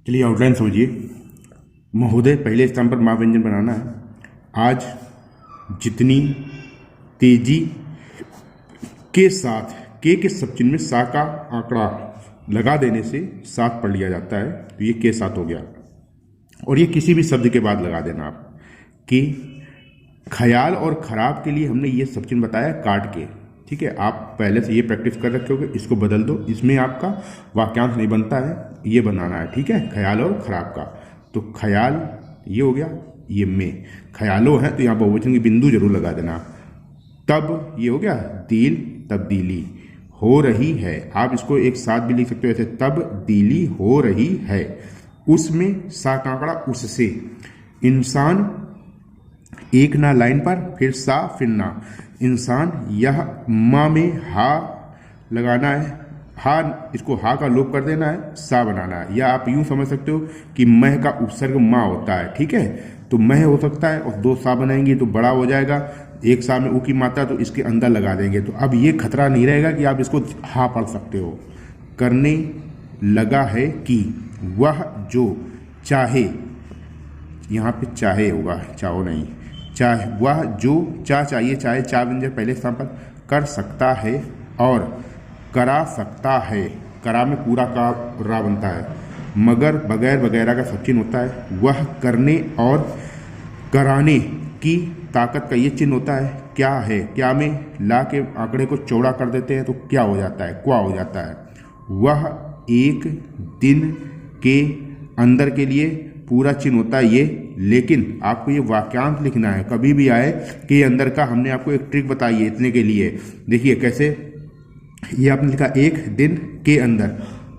चलिए आउटलाइन समझिए। महोदय, पहले स्थान पर माँ व्यंजन बनाना है। आज जितनी तेजी के साथ के सब चिन्ह में सा का आंकड़ा लगा देने से सात पढ़ लिया जाता है, तो ये के सात हो गया। और ये किसी भी शब्द के बाद लगा देना आप। कि ख्याल और खराब के लिए हमने ये सब चिन्ह बताया काट के, ठीक है। आप पहले से ये प्रैक्टिस कर रखे होगे, इसको बदल दो। इसमें आपका वाक्यांश नहीं बनता है, ये बनाना है, ठीक है। ख्याल और खराब का, तो ख्याल ये हो गया, ये में ख्यालों है तो यहाँ बहुवचन की बिंदु जरूर लगा देना। तब ये हो गया दिल, तब्दीली हो रही है। आप इसको एक साथ भी लिख सकते हो ऐसे, तब्दीली हो रही है। उसमें सा का आंकड़ा उससे। इंसान एक ना लाइन पर, फिर सा फिर ना। इंसान, यह माँ में हा लगाना है, हा, इसको हा का लोप कर देना है, सा बनाना है। या आप यूं समझ सकते हो कि मह का उपसर्ग माँ होता है, ठीक है। तो मह हो सकता है और दो सा बनाएंगे तो बड़ा हो जाएगा। एक सा में ऊ की मात्रा तो इसके अंदर लगा देंगे, तो अब ये खतरा नहीं रहेगा कि आप इसको हा पढ़ सकते हो। करने लगा है कि वह जो चाहे, यहाँ पे चाहे होगा, चाहो नहीं, चाहे वह जो चाहिए, चाहे चा व्यंजन पहले स्थान पर, कर सकता है और करा सकता है। करा में पूरा का रा बनता है, मगर बगैर वगैरह का सब चिन्ह होता है। वह करने और कराने की ताकत का ये चिन्ह होता है। क्या है, क्या में ला के आंकड़े को चौड़ा कर देते हैं तो क्या हो जाता है, क्वा हो जाता है। वह एक दिन के अंदर के लिए पूरा चिन्ह होता है ये। लेकिन आपको ये वाक्यांश लिखना है, कभी भी आए कि अंदर का। हमने आपको एक ट्रिक बताई है इतने के लिए। देखिए कैसे, ये आपने लिखा एक दिन के अंदर,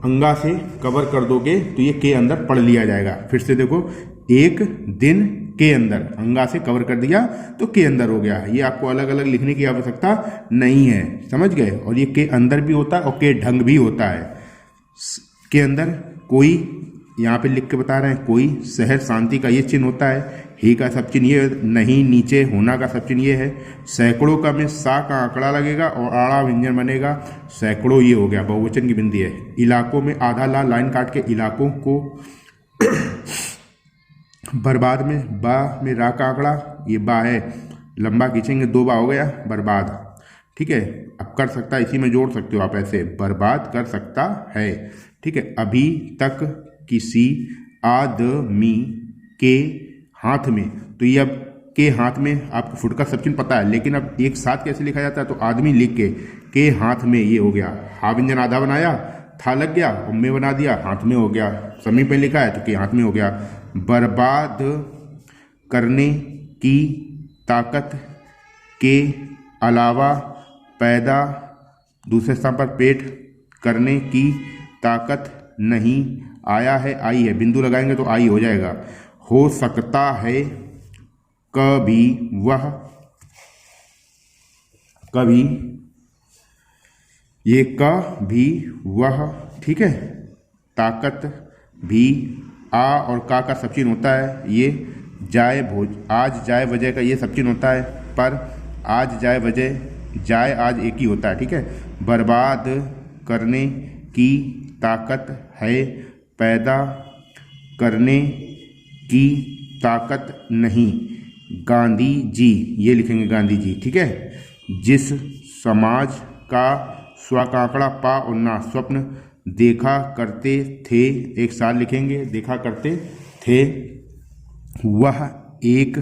अंगा से कवर कर दोगे तो ये के अंदर पढ़ लिया जाएगा। फिर से देखो, एक दिन के अंदर, अंगा से कवर कर दिया तो के अंदर हो गया। ये आपको अलग अलग लिखने की आवश्यकता नहीं है, समझ गए। और ये के अंदर भी होता है और के ढंग भी होता है। के अंदर कोई, यहाँ पे लिख के बता रहे हैं, कोई, शहर, शांति का ये चिन्ह होता है। ही का सब चिन्ह ये, नहीं, नीचे, होना का सब चिन्ह ये है। सैकड़ों का में सा का आंकड़ा लगेगा और आड़ा व्यंजन बनेगा। सैकड़ों ये हो गया, बहुवचन की बिंदी है। इलाकों में आधा ला लाइन काट के इलाकों को। बर्बाद में बा में रा का आंकड़ा, ये बा है, लंबा खींचेंगे दो बा हो गया बर्बाद, ठीक है। अब कर सकता है, इसी में जोड़ सकते हो आप ऐसे, बर्बाद कर सकता है, ठीक है। अभी तक किसी आदमी के हाथ में, तो ये अब के हाथ में आपको फुट का सब चिन्ह पता है, लेकिन अब एक साथ कैसे लिखा जाता है, तो आदमी लिख के हाथ में, ये हो गया। हा व्यंजन आधा बनाया, था लग गया, और में बना दिया, हाथ में हो गया। समी पे लिखा है तो के हाथ में हो गया। बर्बाद करने की ताकत के अलावा पैदा, दूसरे स्थान पर पेट, करने की ताकत नहीं, आया है, आई है, बिंदु लगाएंगे तो आई हो जाएगा। हो सकता है कभी वह, कभी, ये कभी वह, ठीक है। ताकत भी, आ और का सब चिन्ह होता है। ये जाए भोज, आज जाए वजह का ये सब चिन्ह होता है। पर आज जाए वजह, जाए आज एक ही होता है, ठीक है। बर्बाद करने की ताकत है, पैदा करने की ताकत नहीं। गांधी जी, ये लिखेंगे गांधी जी, ठीक है। जिस समाज का स्व का आंकड़ा पा और ना, स्वप्न देखा करते थे, एक साल लिखेंगे, देखा करते थे। वह एक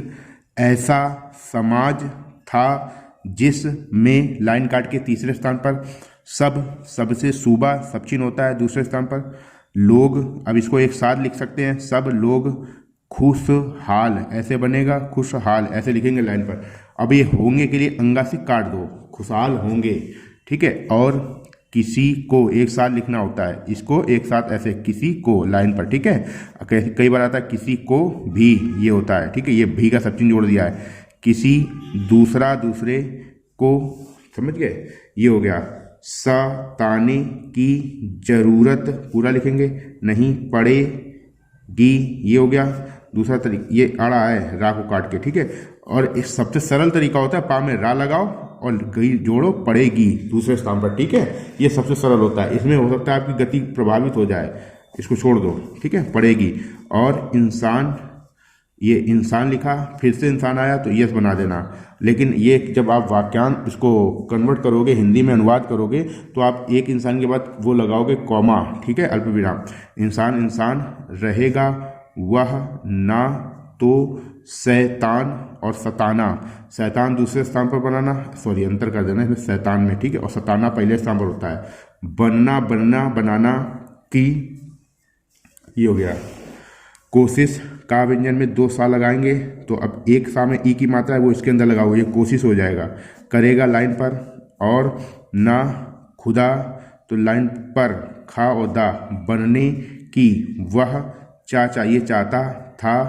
ऐसा समाज था जिसमें, लाइन काट के तीसरे स्थान पर, सब, सबसे सूबा सब चिन्ह होता है। दूसरे स्थान पर लोग, अब इसको एक साथ लिख सकते हैं, सब लोग खुशहाल, ऐसे बनेगा, खुशहाल ऐसे लिखेंगे लाइन पर। अब ये होंगे के लिए अंगा से काट दो, खुशहाल होंगे, ठीक है। और किसी को एक साथ लिखना होता है, इसको एक साथ ऐसे, किसी को लाइन पर, ठीक है। कई बार आता है किसी को भी, ये होता है, ठीक है। ये भी का सब चिन्ह जोड़ दिया है। किसी, दूसरा, दूसरे को, समझ गए, ये हो गया। सताने की जरूरत, पूरा लिखेंगे, नहीं पड़ेगी, ये हो गया। दूसरा तरीका, ये अड़ा है, रा को काट के, ठीक है। और एक सबसे सरल तरीका होता है, पा में रा लगाओ और गई जोड़ो, पड़ेगी दूसरे स्थान पर, ठीक है। ये सबसे सरल होता है। इसमें हो सकता है आपकी गति प्रभावित हो जाए, इसको छोड़ दो, ठीक है, पड़ेगी। और इंसान, ये इंसान लिखा, फिर से इंसान आया तो यस बना देना। लेकिन ये जब आप वाक्यांश इसको कन्वर्ट करोगे, हिंदी में अनुवाद करोगे, तो आप एक इंसान के बाद वो लगाओगे कॉमा, ठीक है, अल्प विराम। इंसान इंसान रहेगा, वह ना तो शैतान और सताना, शैतान दूसरे स्थान पर बनाना, सॉरी अंतर कर देना इसमें शैतान में, ठीक है, और सताना पहले स्थान पर होता है। बनना बनना बनाना की, ये हो गया। कोशिश का व्यंजन में 2 सा लगाएंगे तो अब एक सा में ई की मात्रा है वो इसके अंदर लगाओगे, ये कोशिश हो जाएगा। करेगा लाइन पर, और ना खुदा तो लाइन पर खा और दा, बनने की, वह चाचा ये चाहता था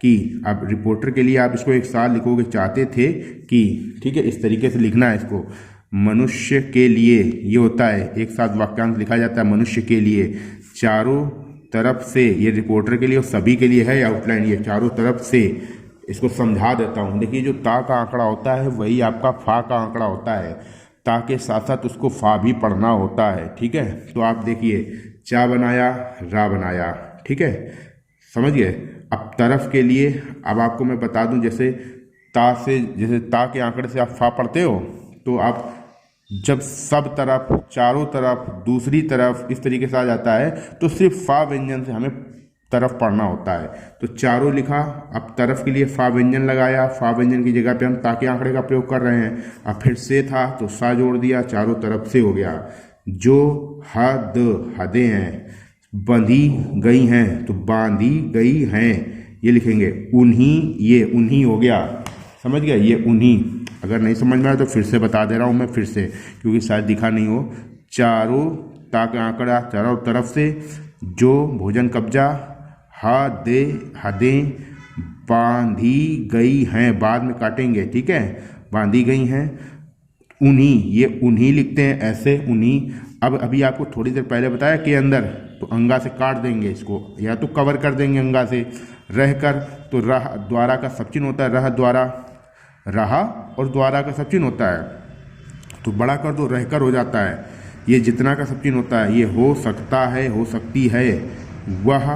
कि। अब रिपोर्टर के लिए आप इसको एक साथ लिखोगे, चाहते थे कि, ठीक है, इस तरीके से लिखना है इसको। मनुष्य के लिए ये होता है, एक साथ वाक्यांश लिखा जाता है मनुष्य के लिए। चारों तरफ से, ये रिपोर्टर के लिए और सभी के लिए है आउटलाइन, ये चारों तरफ से। इसको समझा देता हूँ। देखिए जो ता का आंकड़ा होता है वही आपका फा का आंकड़ा होता है, ता के साथ साथ उसको फा भी पढ़ना होता है, ठीक है। तो आप देखिए, चा बनाया, रा बनाया, ठीक है, समझ गए। अब तरफ के लिए अब आपको मैं बता दूं, जैसे ता से, जैसे ता के आंकड़े से आप फा पढ़ते हो, तो आप जब सब तरफ, चारों तरफ, दूसरी तरफ इस तरीके से आ जाता है तो सिर्फ फा व्यंजन से हमें तरफ पढ़ना होता है। तो चारों लिखा, अब तरफ के लिए फा व्यंजन लगाया, फा व्यंजन की जगह पे हम ता के आंकड़े का प्रयोग कर रहे हैं। अब फिर से था तो सा जोड़ दिया, चारों तरफ से हो गया। जो हद, हदें हैं, बंधी गई हैं तो बांधी गई हैं, ये लिखेंगे। उन्हीं, ये उन्हीं हो गया, समझ गया, ये उन्हीं। अगर नहीं समझ में आया तो फिर से बता दे रहा हूँ मैं, फिर से, क्योंकि शायद दिखा नहीं हो। चारों, ता का आंकड़ा, चारों तरफ से, जो भोजन कब्जा, हदें बांधी गई हैं, बाद में काटेंगे, ठीक है, बांधी गई हैं। उन्हीं, ये उन्हीं लिखते हैं ऐसे, उन्हीं। अब अभी आपको थोड़ी देर पहले बताया के अंदर, तो अंगा से काट देंगे इसको, या तो कवर कर देंगे अंगा से। रहकर तो रह द्वारा का सब चिन्ह होता है, रह द्वारा, रहा और द्वारा का सब चिन्ह होता है, तो बड़ा कर दो, रहकर हो जाता है। ये जितना का सब चिन्ह होता है, ये हो सकता है, हो सकती है। वह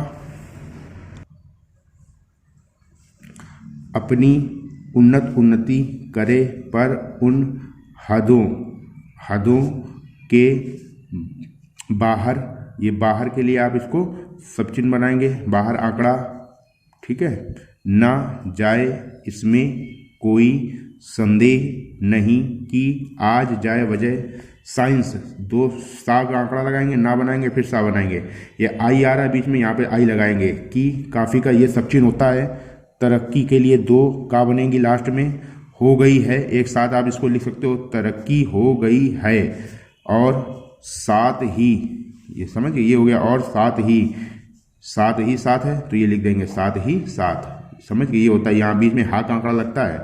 अपनी उन्नति करे, पर उन हदों के बाहर, ये बाहर के लिए आप इसको सब चिन्ह बनाएंगे, बाहर आंकड़ा, ठीक है, ना जाए इसमें कोई संदेह नहीं कि आज जाए वजह साइंस। 2 सा का आंकड़ा लगाएंगे, ना बनाएंगे, फिर सा बनाएंगे। ये आई आ रहा है बीच में, यहाँ पे आई लगाएंगे। कि काफ़ी का ये सब चिन्ह होता है। तरक्की के लिए 2 का बनेंगी लास्ट में। हो गई है, एक साथ आप इसको लिख सकते हो, तरक्की हो गई है। और साथ ही, ये समझ गए, ये हो गया। और साथ ही साथ है तो ये लिख देंगे साथ ही साथ, समझ गए, ये होता है। यहाँ बीच में हा का आंकड़ा लगता है।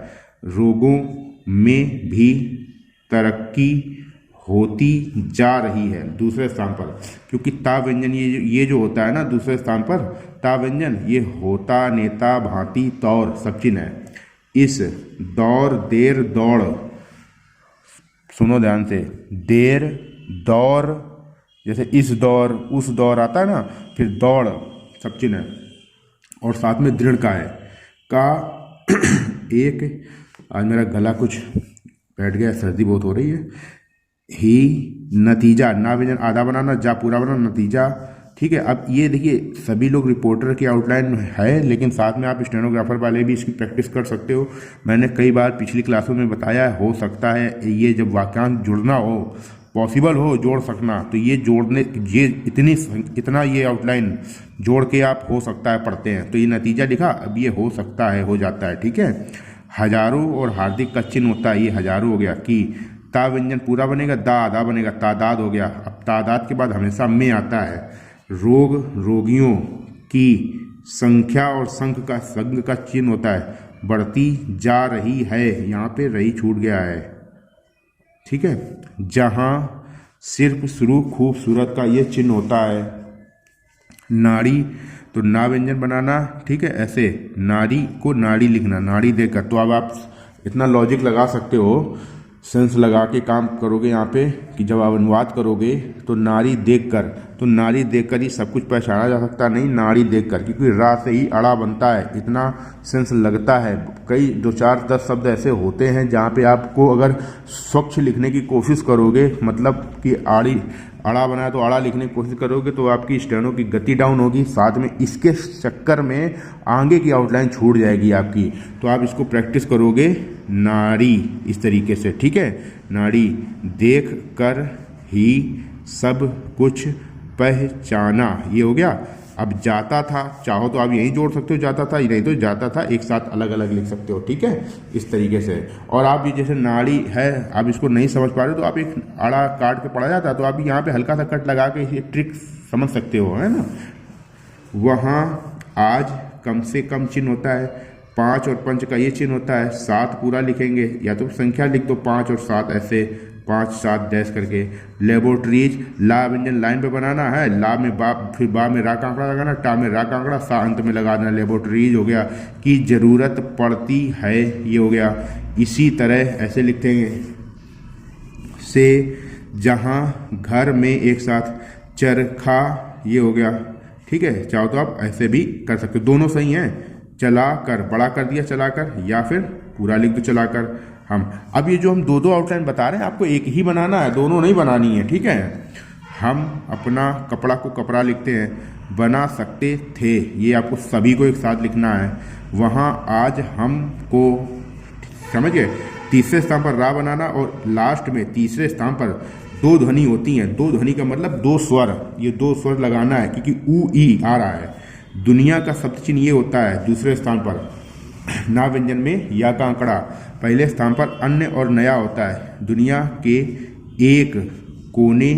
रोगों में भी तरक्की होती जा रही है, दूसरे स्थान पर, क्योंकि ता व्यंजन ये जो होता है ना दूसरे स्थान पर, ता व्यंजन, ये होता, नेता, भांति, तौर सब चिन्ह है। इस दौर, देर, दौड़, सुनो ध्यान से, देर, दौर, जैसे इस दौर, उस दौर आता है ना, फिर दौड़ सब चिन्ह है। और साथ में दृढ़ का है, का एक, आज मेरा गला कुछ बैठ गया, सर्दी बहुत हो रही है। ही, नतीजा, ना व्यंजन आधा बनाना, जा पूरा बनाना, नतीजा, ठीक है। अब ये देखिए, सभी लोग रिपोर्टर की आउटलाइन है, लेकिन साथ में आप स्टेनोग्राफर वाले भी इसकी प्रैक्टिस कर सकते हो। मैंने कई बार पिछली क्लासों में बताया, हो सकता है ये जब वाक्यांश जुड़ना हो, पॉसिबल हो जोड़ सकना, तो ये जोड़ने, ये इतना ये आउटलाइन जोड़ के आप हो सकता है पढ़ते हैं। तो ये नतीजा लिखा, अब ये हो सकता है हो जाता है, ठीक है। हजारों और हार्दिक का चिन्ह होता है, ये हजारों हो गया। कि ता व्यंजन पूरा बनेगा, दा आधा बनेगा, तादाद हो गया। अब तादाद के बाद हमेशा में आता है। रोग, रोगियों की संख्या और संघ का चिन्ह होता है, बढ़ती जा रही है, यहाँ पे रही छूट गया है, ठीक है। जहाँ सिर्फ शुरू खूबसूरत का ये चिन्ह होता है। नाड़ी, तो ना व्यंजन बनाना, ठीक है, ऐसे नारी को नाड़ी लिखना, नाड़ी देकर। तो अब आप इतना लॉजिक लगा सकते हो, सेंस लगा के काम करोगे यहाँ पे कि जब आप अनुवाद करोगे तो नारी देखकर ही सब कुछ पहचाना जा सकता नहीं, नारी देखकर, क्योंकि रा से ही अड़ा बनता है, इतना सेंस लगता है। कई 2 4 10 शब्द ऐसे होते हैं जहाँ पे आपको अगर स्वच्छ लिखने की कोशिश करोगे, मतलब कि अड़ा बनाया तो अड़ा लिखने की कोशिश करोगे तो आपकी स्टेनो की गति डाउन होगी, साथ में इसके चक्कर में आगे की आउटलाइन छूट जाएगी आपकी। तो आप इसको प्रैक्टिस करोगे नारी इस तरीके से, ठीक है। नारी देख कर ही सब कुछ पहचाना, ये हो गया। अब जाता था, चाहो तो आप यही जोड़ सकते हो जाता था, नहीं तो जाता था एक साथ अलग अलग लिख सकते हो, ठीक है, इस तरीके से। और आप ये जैसे नाड़ी है, आप इसको नहीं समझ पा रहे हो तो आप एक आड़ा काट के पढ़ा जाता है, तो आप यहाँ पे हल्का सा कट लगा के ये ट्रिक समझ सकते हो, है ना। वहाँ आज कम से कम चिन्ह होता है, 5 और 5 का ये चिन्ह होता है, 7 पूरा लिखेंगे, या तो संख्या लिख दो 5 और 7 ऐसे 5 7 डैश करके। लेबोरेटरीज, ला व्यंजन लाइन पे बनाना है, ला में बा, फिर बा में रा का आंकड़ा लगाना, टा में रा का आंकड़ा, सा अंत में लगा देना। लेबोरेटरीज हो गया, की जरूरत पड़ती है, ये हो गया। इसी तरह ऐसे लिखेंगे से जहाँ घर में एक साथ चरखा, ये हो गया, ठीक है। चाहो तो आप ऐसे भी कर सकते हो, दोनों सही हैं। चला कर, बड़ा कर दिया चला कर, या फिर पूरा लिख दो चला कर। हम अब ये जो हम 2 आउटलाइन बता रहे हैं, आपको एक ही बनाना है, दोनों नहीं बनानी है, ठीक है। हम अपना कपड़ा को कपड़ा लिखते हैं, बना सकते थे, ये आपको सभी को एक साथ लिखना है। वहाँ आज हमको, समझ गए, तीसरे स्थान पर रा बनाना, और लास्ट में तीसरे स्थान पर 2 ध्वनि होती हैं। 2 ध्वनि का मतलब 2 स्वर, ये 2 स्वर लगाना है, क्योंकि ऊ ई आ रहा है। दुनिया का शब्द चिन्ह ये होता है दूसरे स्थान पर। ना व्यंजन में या का आंकड़ा पहले स्थान पर अन्य और नया होता है। दुनिया के एक कोने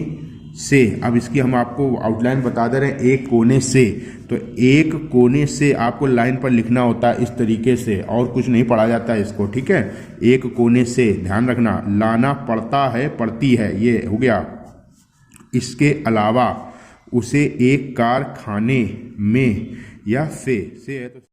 से, अब इसकी हम आपको आउटलाइन बता दे रहे हैं, एक कोने से, तो एक कोने से आपको लाइन पर लिखना होता है इस तरीके से, और कुछ नहीं पढ़ा जाता है इसको, ठीक है। एक कोने से ध्यान रखना, लाना पड़ता है, पड़ती है, ये हो गया। इसके अलावा उसे एक कारखाने में, या से है तो